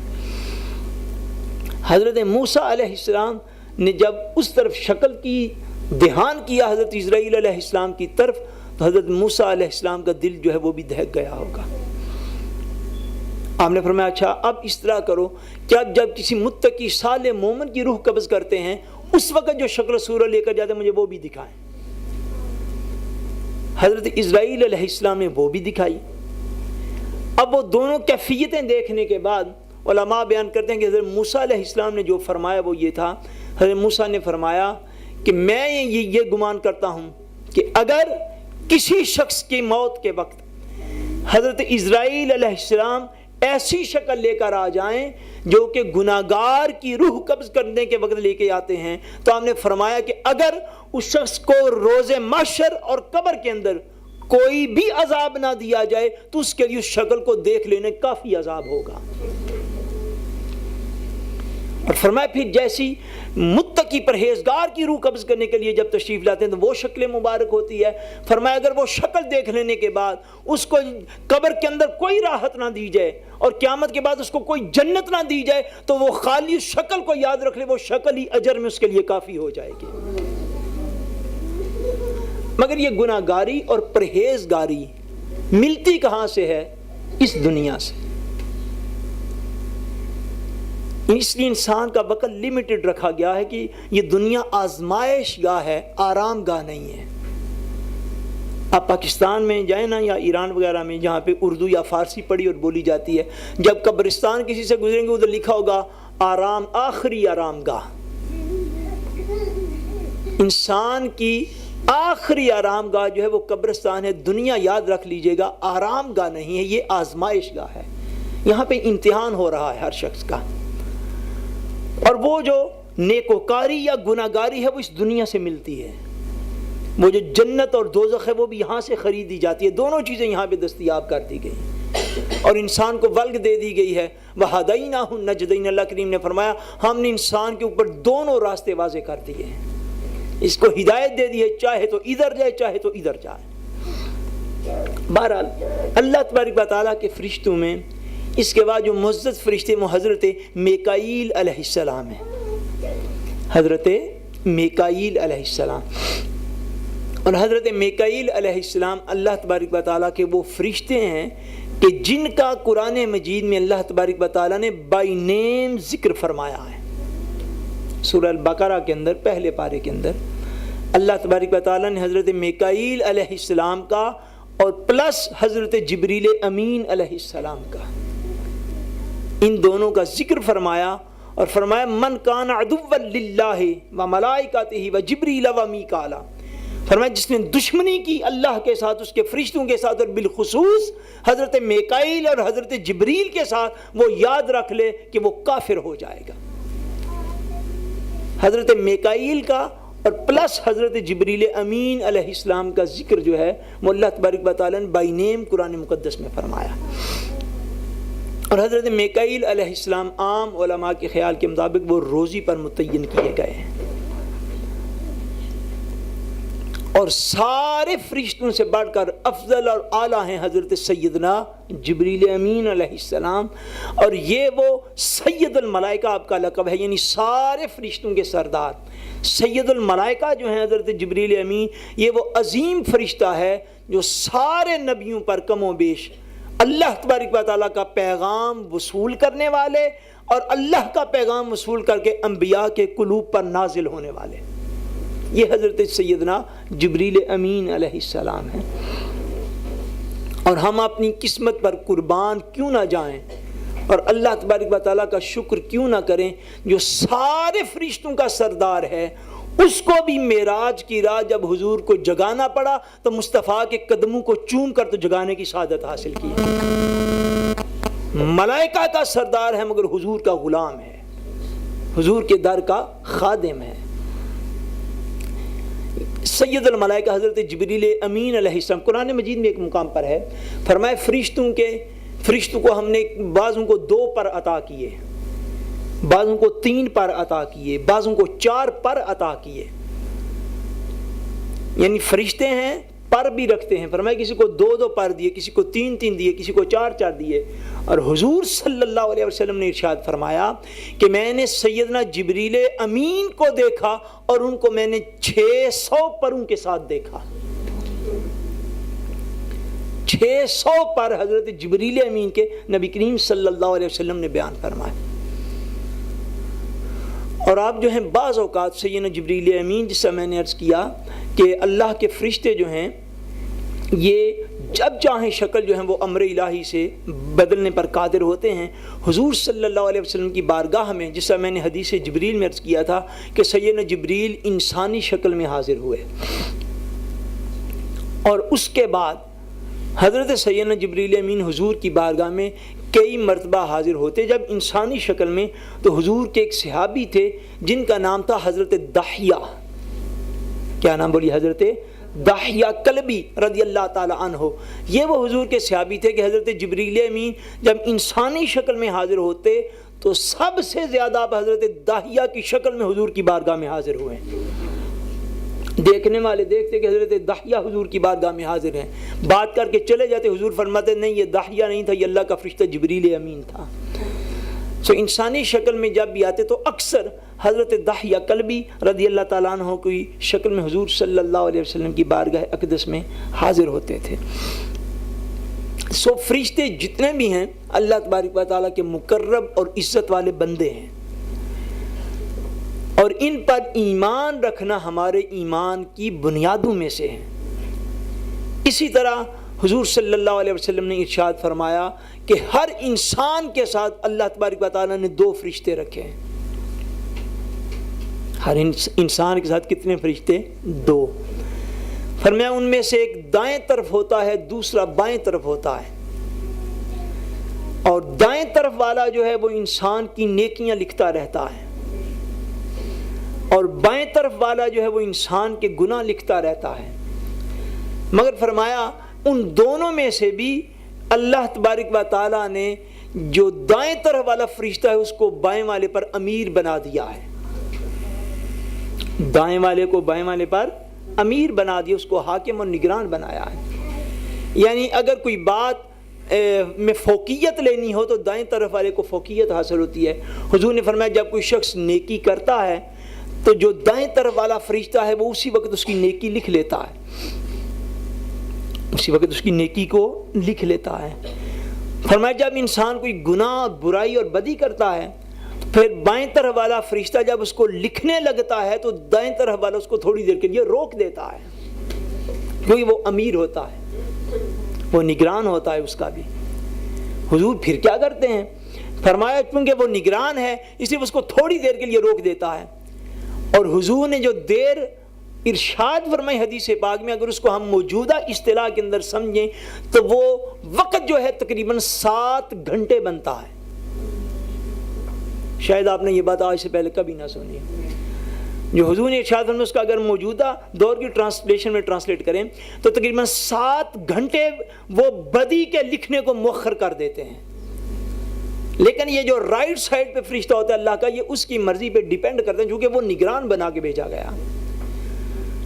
حضرت موسیٰ علیہ السلام نے جب اس طرف شکل کی دھیان کیا حضرت اسرائیل علیہ السلام کی طرف، تو حضرت موسیٰ علیہ السلام کا دل جو ہے وہ بھی دہک گیا ہوگا. آپ نے فرمایا اچھا اب اس طرح کرو کہ آپ جب کسی متقی صالح مومن کی روح قبض کرتے ہیں اس وقت جو شکل و صورت لے کر جاتے ہیں مجھے وہ بھی دکھائیں. حضرت اسرائیل علیہ السلام نے وہ بھی دکھائی. اب وہ دونوں کیفیتیں دیکھنے کے بعد علماء بیان کرتے ہیں کہ حضرت موسیٰ علیہ السلام نے جو فرمایا وہ یہ تھا. حضرت موسیٰ نے فرمایا کہ میں یہ گمان کرتا ہوں کہ اگر کسی شخص کی موت کے وقت حضرت اسرائیل علیہ السلام ایسی شکل لے کر آ جائیں جو کہ گناہگار کی روح قبض کرنے کے وقت لے کے آتے ہیں، تو ہم نے فرمایا کہ اگر اس شخص کو روز محشر اور قبر کے اندر کوئی بھی عذاب نہ دیا جائے تو اس کے لیے اس شکل کو دیکھ لینے کافی عذاب ہوگا. اور فرمایا پھر جیسی متقی پرہیزگار کی روح قبض کرنے کے لیے جب تشریف لاتے ہیں تو وہ شکل مبارک ہوتی ہے. فرمایا اگر وہ شکل دیکھ لینے کے بعد اس کو قبر کے اندر کوئی راحت نہ دی جائے اور قیامت کے بعد اس کو کوئی جنت نہ دی جائے تو وہ خالی اس شکل کو یاد رکھ لے، وہ شکل ہی اجر میں اس کے لیے کافی ہو جائے گی. مگر یہ گناہ گاری اور پرہیزگاری ملتی کہاں سے ہے؟ اس دنیا سے. اس لیے انسان کا وقت لمیٹڈ رکھا گیا ہے کہ یہ دنیا آزمائش گاہ ہے، آرام گاہ نہیں ہے. آپ پاکستان میں جائیں نا یا ایران وغیرہ میں جہاں پہ اردو یا فارسی پڑھی اور بولی جاتی ہے، جب قبرستان کسی سے گزریں گے ادھر لکھا ہوگا آرام، آخری آرام گاہ. انسان کی آخری آرام گاہ جو ہے وہ قبرستان ہے. دنیا یاد رکھ لیجئے گا آرام گاہ نہیں ہے، یہ آزمائش گاہ ہے. یہاں پہ امتحان ہو رہا ہے ہر شخص کا. اور وہ جو نیکوکاری یا گناہگاری ہے وہ اس دنیا سے ملتی ہے. وہ جو جنت اور دوزخ ہے وہ بھی یہاں سے خریدی جاتی ہے. دونوں چیزیں یہاں پہ دستیاب کر دی گئی اور انسان کو ولگ دے دی گئی ہے. وَهَدَيْنَاهُ النَّجْدَيْنِ اللہ کریم نے فرمایا ہم نے انسان کے اوپر دونوں راستے واضح کر دیے ہیں. اس کو ہدایت دے دی ہے، چاہے تو ادھر جائے چاہے تو ادھر جائے. بہرحال اللہ تبارک و تعالیٰ کے فرشتوں میں اس کے بعد جو معزز فرشتے وہ حضرت میکائیل علیہ السلام ہیں. حضرت میکائیل علیہ السلام. اور حضرت میکائیل علیہ السلام اللہ تبارک و تعالیٰ کے وہ فرشتے ہیں کہ جن کا قرآن مجید میں اللہ تبارک و تعالیٰ نے بائی نیم ذکر فرمایا ہے. سورہ البقرہ کے اندر پہلے پارے کے اندر اللہ تبارک و تعالیٰ نے حضرت میکائیل علیہ السلام کا اور پلس حضرت جبریل امین علیہ السلام کا، ان دونوں کا ذکر فرمایا اور فرمایا من کان عدوا للہ و ملائکتہ و جبریل و میکائیل. فرمایا جس نے دشمنی کی اللہ کے ساتھ، اس کے فرشتوں کے ساتھ اور بالخصوص حضرت میکائیل اور حضرت جبریل کے ساتھ، وہ یاد رکھ لے کہ وہ کافر ہو جائے گا. حضرت میکائیل کا اور پلس حضرت جبریل امین علیہ السلام کا ذکر جو ہے وہ اللہ تبارک و تعالیٰ نے بائی نیم قرآن مقدس میں فرمایا. اور حضرت میکائیل علیہ السلام عام علماء کے خیال کے مطابق وہ روزی پر متعین کیے گئے ہیں اور سارے فرشتوں سے بڑھ کر افضل اور اعلیٰ ہیں حضرت سیدنا جبریل امین علیہ السلام. اور یہ وہ سید الملائکہ آپ کا لقب ہے، یعنی سارے فرشتوں کے سردار. سید الملائکہ جو ہیں حضرت جبریل امین، یہ وہ عظیم فرشتہ ہے جو سارے نبیوں پر کم و بیش اللہ تبارک و تعالیٰ کا پیغام وصول کرنے والے اور اللہ کا پیغام وصول کر کے انبیاء کے قلوب پر نازل ہونے والے، یہ حضرت سیدنا جبریل امین علیہ السلام ہیں۔ اور ہم اپنی قسمت پر قربان کیوں نہ جائیں اور اللہ تبارک و تعالیٰ کا شکر کیوں نہ کریں جو سارے فرشتوں کا سردار ہے۔ اس کو بھی معراج کی رات جب حضور کو جگانا پڑا تو مصطفیٰ کے قدموں کو چوم کر تو جگانے کی سعادت حاصل کی۔ ملائکہ کا سردار ہے مگر حضور کا غلام ہے، حضور کے در کا خادم ہے۔ سید الملائکہ حضرت جبریل امین علیہ السلام، قرآن مجید میں ایک مقام پر ہے، فرمائے فرشتوں کو ہم نے بعضوں کو 2 پر عطا کیے، بعضوں کو 3 پر عطا کیے، بعضوں کو 4 پر عطا کیے۔ یعنی فرشتے ہیں پر بھی رکھتے ہیں، فرمائے کسی کو 2 پر دیے، کسی کو 3 دیے، کسی کو 4 دیے۔ اور حضور صلی اللہ علیہ وسلم نے ارشاد فرمایا کہ میں نے سیدنا جبریل امین کو دیکھا اور ان کو میں نے 600 پروں کے ساتھ دیکھا۔ 600 پر حضرت جبریل امین کے نبی کریم صلی اللہ علیہ وسلم نے بیان فرمایا۔ اور آپ جو ہیں بعض اوقات سیدنا جبریل امین، جس سے میں نے عرض کیا کہ اللہ کے فرشتے جو ہیں یہ جب چاہیں شکل جو ہیں وہ امر الہی سے بدلنے پر قادر ہوتے ہیں۔ حضور صلی اللہ علیہ وسلم کی بارگاہ میں، جس سے میں نے حدیث جبریل میں عرض کیا تھا کہ سیدنا جبریل انسانی شکل میں حاضر ہوئے، اور اس کے بعد حضرت سیدنا جبریل امین حضور کی بارگاہ میں کئی مرتبہ حاضر ہوتے جب انسانی شکل میں۔ تو حضور کے ایک صحابی تھے جن کا نام تھا حضرت دحیہ، کیا نام بولی؟ حضرت دحیہ کلبی رضی اللہ تعالی عنہ۔ یہ وہ حضور کے صحابی تھے کہ حضرت جبریل امین جب انسانی شکل میں حاضر ہوتے تو سب سے زیادہ آپ حضرت دحیہ کی شکل میں حضور کی بارگاہ میں حاضر ہوئے۔ دیکھنے والے دیکھتے کہ حضرت دحیہ حضور کی بارگاہ میں حاضر ہیں، بات کر کے چلے جاتے، حضور فرماتے نہیں یہ دحیہ نہیں تھا، یہ اللہ کا فرشتہ جبریل امین تھا۔ انسانی شکل میں جب بھی آتے تو اکثر حضرت دحیہ کلبی رضی اللہ تعالیٰ عنہ کی شکل میں حضور صلی اللہ علیہ وسلم کی بارگاہ اقدس میں حاضر ہوتے تھے۔ فرشتے جتنے بھی ہیں اللہ تبارک و تعالیٰ کے مقرب اور عزت والے بندے ہیں، اور ان پر ایمان رکھنا ہمارے ایمان کی بنیادوں میں سے ہے۔ اسی طرح حضور صلی اللہ علیہ وسلم نے ارشاد فرمایا کہ ہر انسان کے ساتھ اللہ تبارک و تعالیٰ نے 2 فرشتے رکھے ہیں۔ ہر انسان کے ساتھ کتنے فرشتے؟ 2۔ فرمایا ان میں سے ایک دائیں طرف ہوتا ہے، دوسرا بائیں طرف ہوتا ہے، اور دائیں طرف والا جو ہے وہ انسان کی نیکیاں لکھتا رہتا ہے، اور بائیں طرف والا جو ہے وہ انسان کے گناہ لکھتا رہتا ہے۔ مگر فرمایا ان دونوں میں سے بھی اللہ تبارک و تعالیٰ نے جو دائیں طرف والا فرشتہ ہے اس کو بائیں والے پر امیر بنا دیا ہے، دائیں والے کو بائیں والے پر امیر بنا دیا، اس کو حاکم اور نگران بنایا ہے۔ یعنی اگر کوئی بات میں فوقیت لینی ہو تو دائیں طرف والے کو فوقیت حاصل ہوتی ہے۔ حضور نے فرمایا جب کوئی شخص نیکی کرتا ہے تو جو دائیں طرف والا فرشتہ ہے وہ اسی وقت اس کی نیکی لکھ لیتا ہے، اسی وقت اس کی نیکی کو لکھ لیتا ہے۔ فرمایا جب انسان کوئی گناہ، برائی اور بدی کرتا ہے پھر بائیں طرف والا فرشتہ جب اس کو لکھنے لگتا ہے تو دائیں طرف والا اس کو تھوڑی دیر کے لیے روک دیتا ہے، کیونکہ وہ امیر ہوتا ہے، وہ نگران ہوتا ہے اس کا بھی۔ حضور پھر کیا کرتے ہیں؟ فرمایا کیونکہ وہ نگران ہے اس لیے اس کو تھوڑی دیر کے لیے روک دیتا ہے، اور حضور نے جو دیر ارشاد فرمائی حدیث پاک میں اگر اس کو ہم موجودہ اصطلاح کے اندر سمجھیں تو وہ وقت جو ہے تقریباً 7 گھنٹے بنتا ہے۔ شاید آپ نے یہ بات آج سے پہلے کبھی نہ سنی۔ جو حضور نے ارشاد فرمایا اس کا اگر موجودہ دور کی ٹرانسلیشن میں ٹرانسلیٹ کریں تو تقریباً 7 گھنٹے وہ بدی کے لکھنے کو مؤخر کر دیتے ہیں۔ لیکن یہ جو رائٹ سائڈ پہ فرشتہ ہوتا ہے اللہ کا، یہ اس کی مرضی پہ ڈیپینڈ کرتے ہیں چونکہ وہ نگران بنا کے بھیجا گیا۔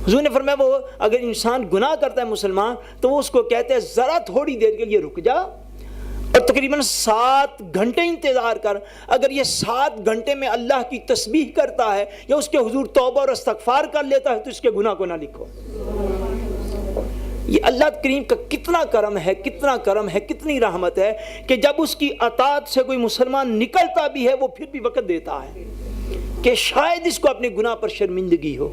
حضور نے فرمایا وہ اگر انسان گناہ کرتا ہے مسلمان تو وہ اس کو کہتے ہیں ذرا تھوڑی دیر کے لیے رک جا اور تقریباً 7 گھنٹے انتظار کر۔ اگر یہ 7 گھنٹے میں اللہ کی تسبیح کرتا ہے یا اس کے حضور توبہ اور استغفار کر لیتا ہے تو اس کے گناہ کو نہ لکھو۔ یہ اللہ کریم کا کتنا کرم ہے، کتنا کرم ہے، کتنی رحمت ہے کہ جب اس کی اطاعت سے کوئی مسلمان نکلتا بھی ہے وہ پھر بھی وقت دیتا ہے کہ شاید اس کو اپنے گناہ پر شرمندگی ہو،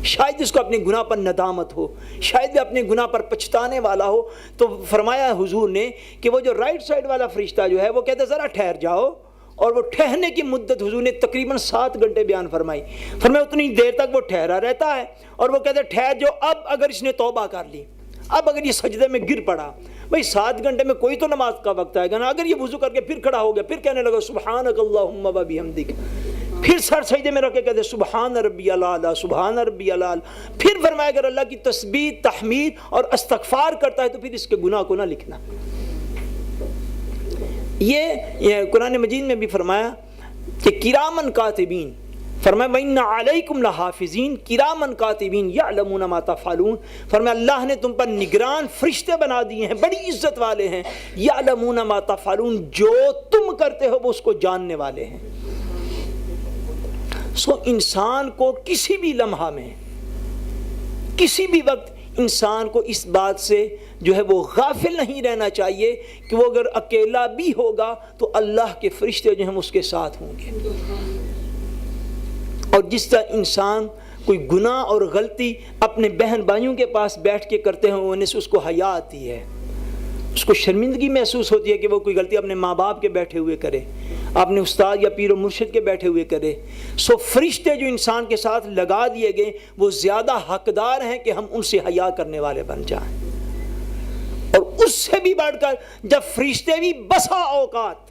شاید اس کو اپنے گناہ پر ندامت ہو، شاید وہ اپنے گناہ پر پچھتانے والا ہو۔ تو فرمایا حضور نے کہ وہ جو رائٹ سائڈ والا فرشتہ جو ہے وہ کہتا ہے ذرا ٹھہر جاؤ، اور وہ ٹھہرنے کی مدت حضور نے تقریباً 7 گھنٹے بیان فرمائی۔ فرمایا اتنی دیر تک وہ ٹھہرا رہتا ہے اور وہ کہتا ہے ٹھہر جو، اب اگر اس نے توبہ کر لی، اب اگر یہ سجدے میں گر پڑا، بھئی 7 گھنٹے میں کوئی تو نماز کا وقت آئے گا نا، اگر یہ وضو کر کے پھر کھڑا ہو گیا، پھر کہنے لگا سبحانک اللہم و بحمدک، پھر سر سجدے میں رکھ کے کہتے سبحان ربی الاعلیٰ، سبحان ربی الاعلیٰ، پھر فرمایا اگر اللہ کی تسبیح، تحمید اور استغفار کرتا ہے تو پھر اس کے گناہ کو نہ لکھنا۔ یہ قرآن مجید میں بھی فرمایا کہ کرامن کاتبین، فرمایا وَإِنَّ عَلَيْكُمْ لَحَافِظِينَ كِرَامًا كَاتِبِينَ يَعْلَمُونَ مَا تَفْعَلُونَ، فرمایا اللہ نے تم پر نگران فرشتے بنا دیے ہیں، بڑی عزت والے ہیں، يَعْلَمُونَ مَا تَفْعَلُونَ، جو تم کرتے ہو وہ اس کو جاننے والے ہیں۔ انسان کو کسی بھی لمحہ میں، کسی بھی وقت انسان کو اس بات سے جو ہے وہ غافل نہیں رہنا چاہیے کہ وہ اگر اکیلا بھی ہوگا تو اللہ کے فرشتے جو ہیں اس کے ساتھ ہوں گے۔ اور جس طرح انسان کوئی گناہ اور غلطی اپنے بہن بھائیوں کے پاس بیٹھ کے کرتے ہیں ہونے سے اس کو حیا آتی ہے، اس کو شرمندگی محسوس ہوتی ہے کہ وہ کوئی غلطی اپنے ماں باپ کے بیٹھے ہوئے کرے، اپنے استاد یا پیر و مرشد کے بیٹھے ہوئے کرے۔ فرشتے جو انسان کے ساتھ لگا دیے گئے وہ زیادہ حقدار ہیں کہ ہم ان سے حیا کرنے والے بن جائیں۔ اور اس سے بھی بڑھ کر جب فرشتے بھی بسا اوقات،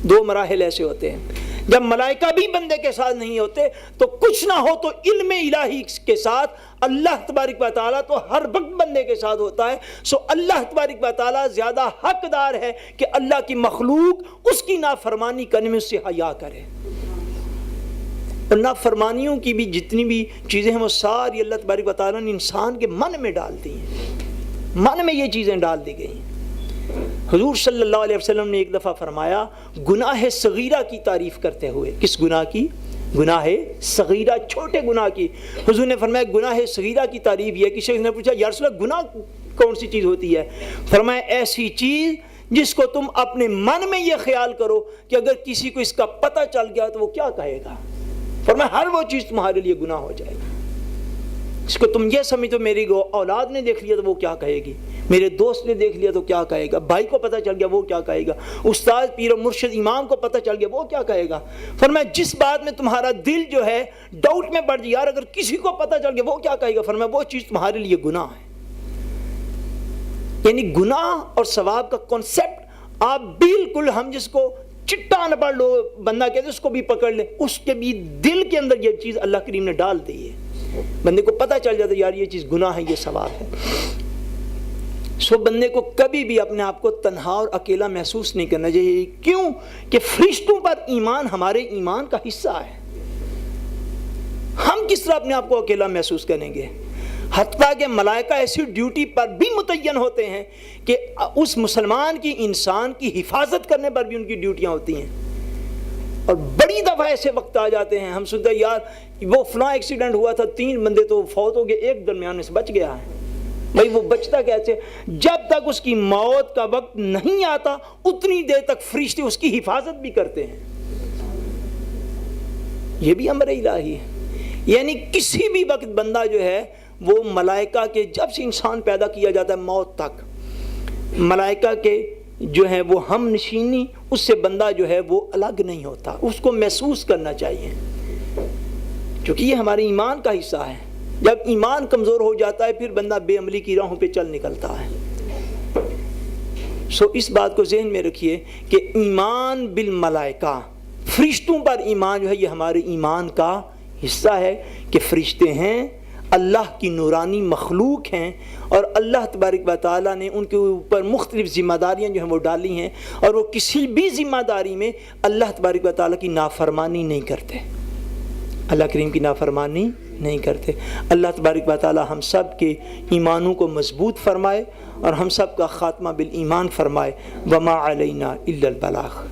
2 مراحل ایسے ہوتے ہیں، جب ملائکہ بھی بندے کے ساتھ نہیں ہوتے تو کچھ نہ ہو تو علم الہی کے ساتھ اللہ تبارک و تعالیٰ تو ہر وقت بندے کے ساتھ ہوتا ہے۔ اللہ تبارک و تعالیٰ زیادہ حقدار ہے کہ اللہ کی مخلوق اس کی نافرمانی کرنے میں اس سے حیا کرے۔ اور نافرمانیوں کی بھی جتنی بھی چیزیں ہیں وہ ساری اللہ تبارک و تعالیٰ نے انسان کے من میں ڈال دی ہیں، من میں یہ چیزیں ڈال دی گئی ہیں۔ حضور صلی اللہ علیہ وسلم نے ایک دفعہ فرمایا گناہ صغیرہ کی تعریف کرتے ہوئے، کس گناہ کی؟ گناہ صغیرہ، چھوٹے گناہ کی۔ حضور نے فرمایا گناہ صغیرہ کی تعریف یہ ہے کہ شخص نے پوچھا یا رسول اللہ گناہ کون سی چیز ہوتی ہے؟ فرمایا ایسی چیز جس کو تم اپنے من میں یہ خیال کرو کہ اگر کسی کو اس کا پتہ چل گیا تو وہ کیا کہے گا۔ فرمایا ہر وہ چیز تمہارے لیے گناہ ہو جائے گی۔ اس کو تم یہ سمجھو میری اولاد نے دیکھ لیا تو وہ کیا کہے گی، میرے دوست نے دیکھ لیا تو کیا کہے گا، بھائی کو پتہ چل گیا وہ کیا کہے گا، استاد پیر و مرشد امام کو پتہ چل گیا وہ کیا کہے گا۔ فرمایا جس بات میں تمہارا دل جو ہے ڈاؤٹ میں پڑ جائے یار اگر کسی کو پتہ چل گیا وہ کیا کہے گا، فرمایا وہ چیز تمہارے لیے گناہ ہے۔ یعنی گناہ اور ثواب کا کنسپٹ آپ بالکل، ہم جس کو چٹا نہ پڑھ لو بندہ کہتے اس کو بھی پکڑ لے، اس کے بھی دل کے اندر یہ چیز اللہ کریم نے ڈال دی ہے، بندے کو پتہ چل جاتا ہے یار یہ چیز گناہ ہے، یہ ثواب ہے۔ بندے کو کبھی بھی اپنے آپ کو تنہا اور اکیلا محسوس نہیں کرنا چاہیے۔ کیوں کہ فرشتوں پر ایمان ہمارے ایمان کا حصہ ہے۔ ہم کس طرح اپنے آپ کو اکیلا محسوس کریں گے؟ حتیٰ کہ ملائکہ ایسی ڈیوٹی پر بھی متعین ہوتے ہیں کہ اس مسلمان کی، انسان کی حفاظت کرنے پر بھی ان کی ڈیوٹیاں ہوتی ہیں۔ اور بڑی دفعہ ایسے وقت آ جاتے ہیں ہم سنتے ہیں یار وہ فلاں ایکسیڈنٹ ہوا تھا 3 بندے تو فوت ہو گئے، ایک درمیان میں سے بچ گیا ہے۔ بھائی وہ بچتا کیسے؟ جب تک اس کی موت کا وقت نہیں آتا اتنی دیر تک فرشتے اس کی حفاظت بھی کرتے ہیں۔ یہ بھی امر الہی ہے۔ یعنی کسی بھی وقت بندہ جو ہے وہ ملائکہ کے، جب سے انسان پیدا کیا جاتا ہے موت تک ملائکہ کے جو ہے وہ ہم نشینی، اس سے بندہ جو ہے وہ الگ نہیں ہوتا، اس کو محسوس کرنا چاہیے کیونکہ یہ ہمارے ایمان کا حصہ ہے۔ جب ایمان کمزور ہو جاتا ہے پھر بندہ بے عملی کی راہوں پہ چل نکلتا ہے۔ اس بات کو ذہن میں رکھیے کہ ایمان بالملائکہ، فرشتوں پر ایمان جو ہے یہ ہمارے ایمان کا حصہ ہے کہ فرشتے ہیں، اللہ کی نورانی مخلوق ہیں، اور اللہ تبارک و تعالیٰ نے ان کے اوپر مختلف ذمہ داریاں جو ہیں وہ ڈالی ہیں، اور وہ کسی بھی ذمہ داری میں اللہ تبارک و تعالیٰ کی نافرمانی نہیں کرتے، اللہ کریم کی نافرمانی نہیں کرتے۔ اللہ تبارک و تعالیٰ ہم سب کے ایمانوں کو مضبوط فرمائے اور ہم سب کا خاتمہ بالایمان فرمائے۔ وما علینا الا البلاغ۔